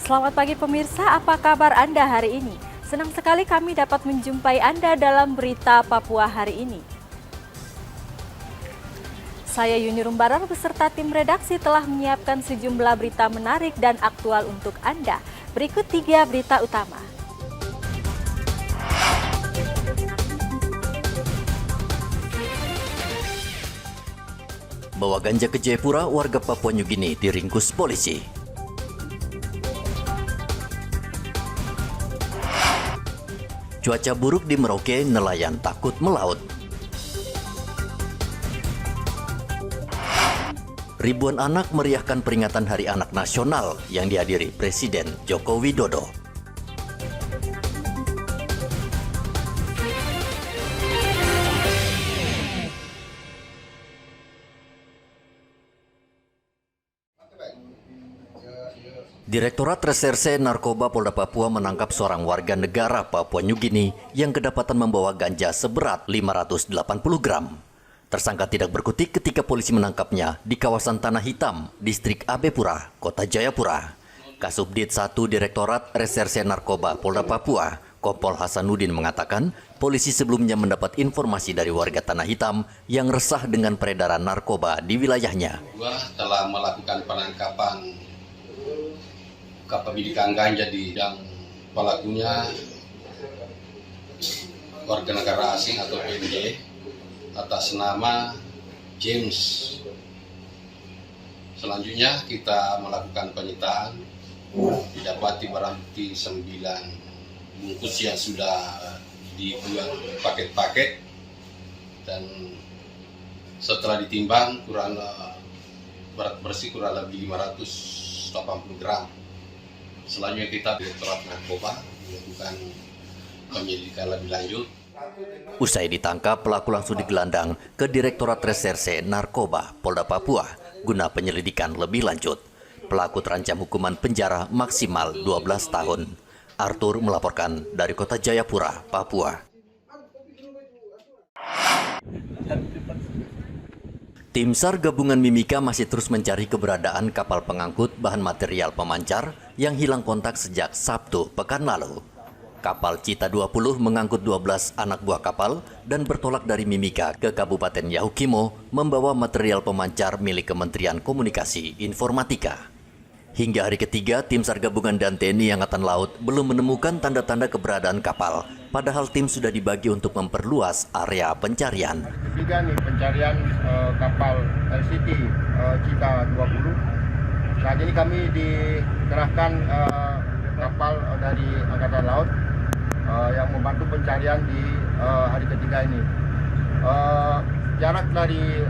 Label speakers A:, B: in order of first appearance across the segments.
A: Selamat pagi pemirsa, apa kabar Anda hari ini? Senang sekali kami dapat menjumpai Anda dalam berita Papua hari ini. Saya Yuni Rumbarar beserta tim redaksi telah menyiapkan sejumlah berita menarik dan aktual untuk Anda. Berikut 3 berita utama.
B: Bawa ganja ke Jayapura, warga Papua New Guinea diringkus polisi. Cuaca buruk di Merauke, nelayan takut melaut. Ribuan anak meriahkan peringatan Hari Anak Nasional yang dihadiri Presiden Joko Widodo. Direktorat Reserse Narkoba Polda Papua menangkap seorang warga negara Papua New Guinea yang kedapatan membawa ganja seberat 580 gram. Tersangka tidak berkutik ketika polisi menangkapnya di kawasan Tanah Hitam, Distrik Abepura, Kota Jayapura. Kasubdit 1 Direktorat Reserse Narkoba Polda Papua, Kompol Hasanuddin mengatakan, polisi sebelumnya mendapat informasi dari warga Tanah Hitam yang resah dengan peredaran narkoba di wilayahnya.
C: Telah melakukan penangkapan kepemilikan ganja di yang pelakunya warga negara asing atau PNJ atas nama James. Selanjutnya kita melakukan penyitaan, didapati barang bukti 9 bungkus yang sudah dibuat paket-paket, dan setelah ditimbang berat bersih kurang lebih 580 gram. Selanjutnya kita Direktorat Narkoba melakukan penyelidikan lebih lanjut.
B: Usai ditangkap, pelaku langsung digelandang ke Direktorat Reserse Narkoba Polda Papua guna penyelidikan lebih lanjut. Pelaku terancam hukuman penjara maksimal 12 tahun. Arthur melaporkan dari Kota Jayapura, Papua. Tim SAR gabungan Mimika masih terus mencari keberadaan kapal pengangkut bahan material pemancar yang hilang kontak sejak Sabtu pekan lalu. Kapal Cita 20 mengangkut 12 anak buah kapal dan bertolak dari Mimika ke Kabupaten Yahukimo membawa material pemancar milik Kementerian Komunikasi Informatika. Hingga hari ketiga, tim SAR gabungan dan TNI Angkatan Laut belum menemukan tanda-tanda keberadaan kapal, padahal tim sudah dibagi untuk memperluas area pencarian.
D: Ketiga nih pencarian kapal LCT Cita 20. Saat ini kami dikerahkan kapal dari Angkatan Laut yang membantu pencarian di hari ketiga ini. Jarak dari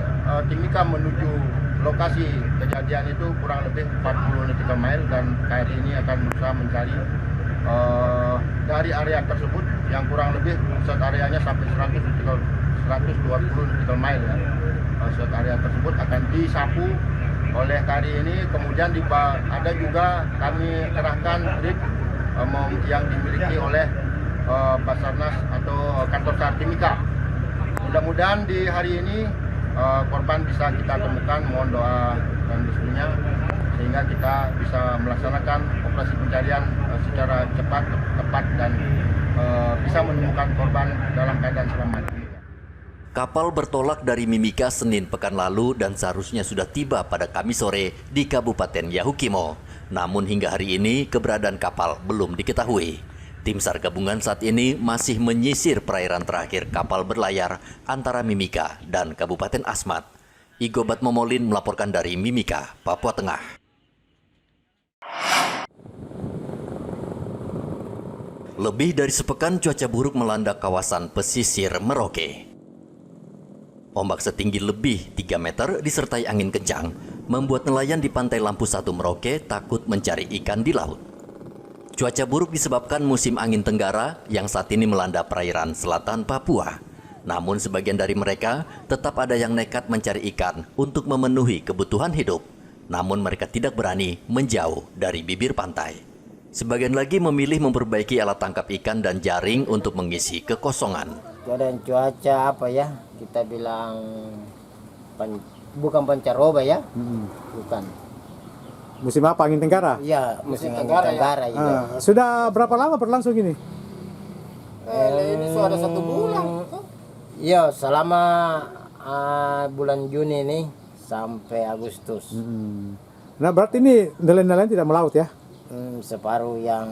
D: Timika menuju lokasi kejadian itu kurang lebih 40 nautical mile, dan KRI ini akan berusaha mencari dari area tersebut yang kurang lebih set areanya sampai 120 nautical mile ya. Set area tersebut akan disapu oleh KRI ini. Kemudian ada juga kami kerahkan rig yang dimiliki oleh Basarnas atau kantor SAR Timika. Mudah-mudahan di hari ini korban bisa kita temukan, mohon doa dan restunya, sehingga kita bisa melaksanakan operasi pencarian secara cepat, tepat, dan bisa menemukan korban dalam keadaan selamat.
B: Kapal bertolak dari Mimika Senin pekan lalu dan seharusnya sudah tiba pada Kamis sore di Kabupaten Yahukimo. Namun hingga hari ini keberadaan kapal belum diketahui. Tim SAR gabungan saat ini masih menyisir perairan terakhir kapal berlayar antara Mimika dan Kabupaten Asmat. Igobat Momolin melaporkan dari Mimika, Papua Tengah. Lebih dari sepekan cuaca buruk melanda kawasan pesisir Merauke. Ombak setinggi lebih 3 meter disertai angin kencang membuat nelayan di pantai Lampu 1 Merauke takut mencari ikan di laut. Cuaca buruk disebabkan musim angin tenggara yang saat ini melanda perairan selatan Papua. Namun sebagian dari mereka tetap ada yang nekat mencari ikan untuk memenuhi kebutuhan hidup. Namun mereka tidak berani menjauh dari bibir pantai. Sebagian lagi memilih memperbaiki alat tangkap ikan dan jaring untuk mengisi kekosongan.
E: Keadaan cuaca apa ya, kita bilang bukan pancaroba ya, bukan.
F: Musim apa? Angin tenggara?
E: Iya, musim angin
D: Tenggara, ya.
E: tenggara juga.
F: Sudah berapa lama berlangsung ini?
D: Ini sudah 1 bulan.
E: Iya, selama bulan Juni nih sampai Agustus.
F: Nah berarti ini nelayan-nelayan tidak melaut ya?
E: Separuh yang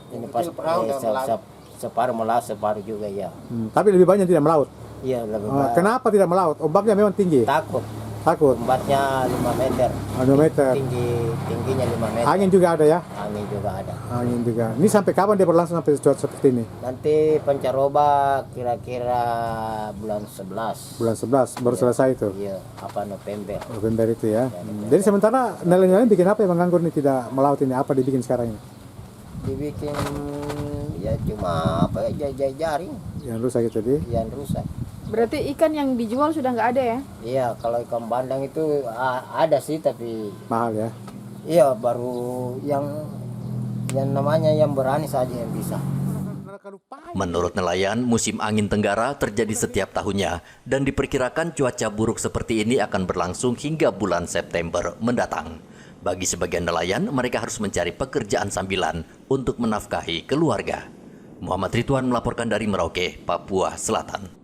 E: ini pas
D: perahu dan melaut.
E: separuh melaut, separuh juga ya.
F: Tapi lebih banyak tidak melaut.
E: Iya, lebih banyak.
F: Kenapa tidak melaut? Ombaknya memang tinggi.
E: Takut.
F: Takut.
E: Ombaknya 5 meter.
F: 2 meter.
E: Tingginya 5 meter.
F: Angin juga ada ya?
E: Angin juga ada.
F: Angin juga. Ini sampai kapan dia berlangsung sampai cuaca seperti ini?
E: Nanti pancaroba kira-kira bulan 11.
F: Bulan 11 baru selesai itu.
E: Iya, apa November.
F: November itu ya. Jadi sementara nelayan-nelayan bikin apa yang menganggur ini tidak melaut ini? Apa dibikin sekarang ini?
E: Dibikin ya cuma apa ya jaring
F: Yang rusak itu tadi.
E: yang rusak.
G: Berarti ikan yang dijual sudah nggak ada ya?
E: Iya, kalau ikan bandeng itu ada sih tapi
F: Mahal ya.
E: iya baru yang namanya yang berani saja yang bisa.
B: Menurut nelayan, musim angin tenggara terjadi setiap tahunnya dan diperkirakan cuaca buruk seperti ini akan berlangsung hingga bulan September mendatang. Bagi sebagian nelayan, mereka harus mencari pekerjaan sambilan untuk menafkahi keluarga. Muhammad Ridwan melaporkan dari Merauke, Papua Selatan.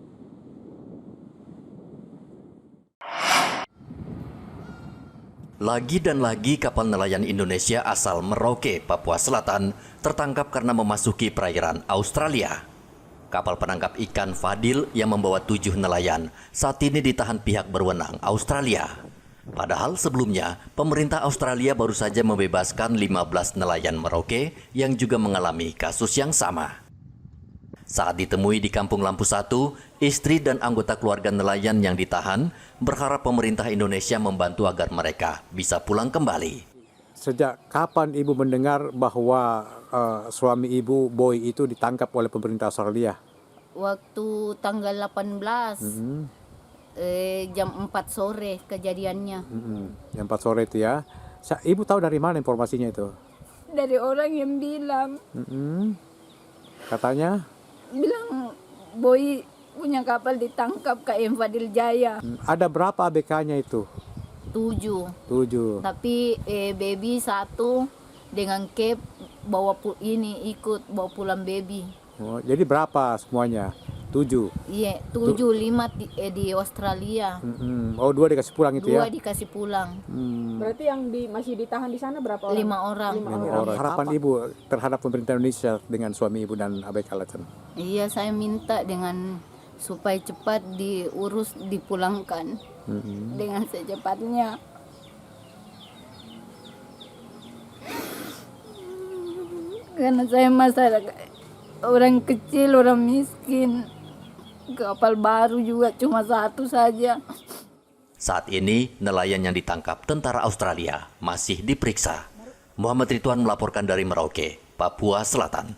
B: Lagi dan lagi kapal nelayan Indonesia asal Merauke, Papua Selatan tertangkap karena memasuki perairan Australia. Kapal penangkap ikan Fadil yang membawa 7 nelayan saat ini ditahan pihak berwenang Australia. Padahal sebelumnya, pemerintah Australia baru saja membebaskan 15 nelayan Merauke yang juga mengalami kasus yang sama. Saat ditemui di Kampung Lampu 1, istri dan anggota keluarga nelayan yang ditahan berharap pemerintah Indonesia membantu agar mereka bisa pulang kembali.
F: Sejak kapan ibu mendengar bahwa suami ibu Boy itu ditangkap oleh pemerintah Australia?
H: Waktu tanggal 18 jam 4 sore kejadiannya.
F: Jam 4 sore itu ya. Ibu tahu dari mana informasinya itu?
G: Dari orang yang bilang
F: Katanya?
G: bilang Boy punya kapal ditangkap KM Fadil Jaya.
F: Ada berapa ABK-nya itu?
H: 7.
F: 7.
H: Tapi baby 1 dengan Cape ikut bawa pulang baby.
F: Oh, jadi berapa semuanya? 7.
H: Iya, 7 5 di Australia.
F: Oh, 2 dikasih pulang itu
H: 2
F: ya?
H: dikasih pulang.
G: Berarti yang masih ditahan di sana berapa orang?
H: 5 orang.
F: 5 orang. Harapan ibu terhadap pemerintah Indonesia dengan suami ibu dan ABK Laten?
H: Iya, saya minta supaya cepat diurus, dipulangkan dengan secepatnya. Karena saya masyarakat orang kecil, orang miskin, kapal baru juga cuma 1 saja.
B: Saat ini, nelayan yang ditangkap tentara Australia masih diperiksa. Muhammad Ridwan melaporkan dari Merauke, Papua Selatan.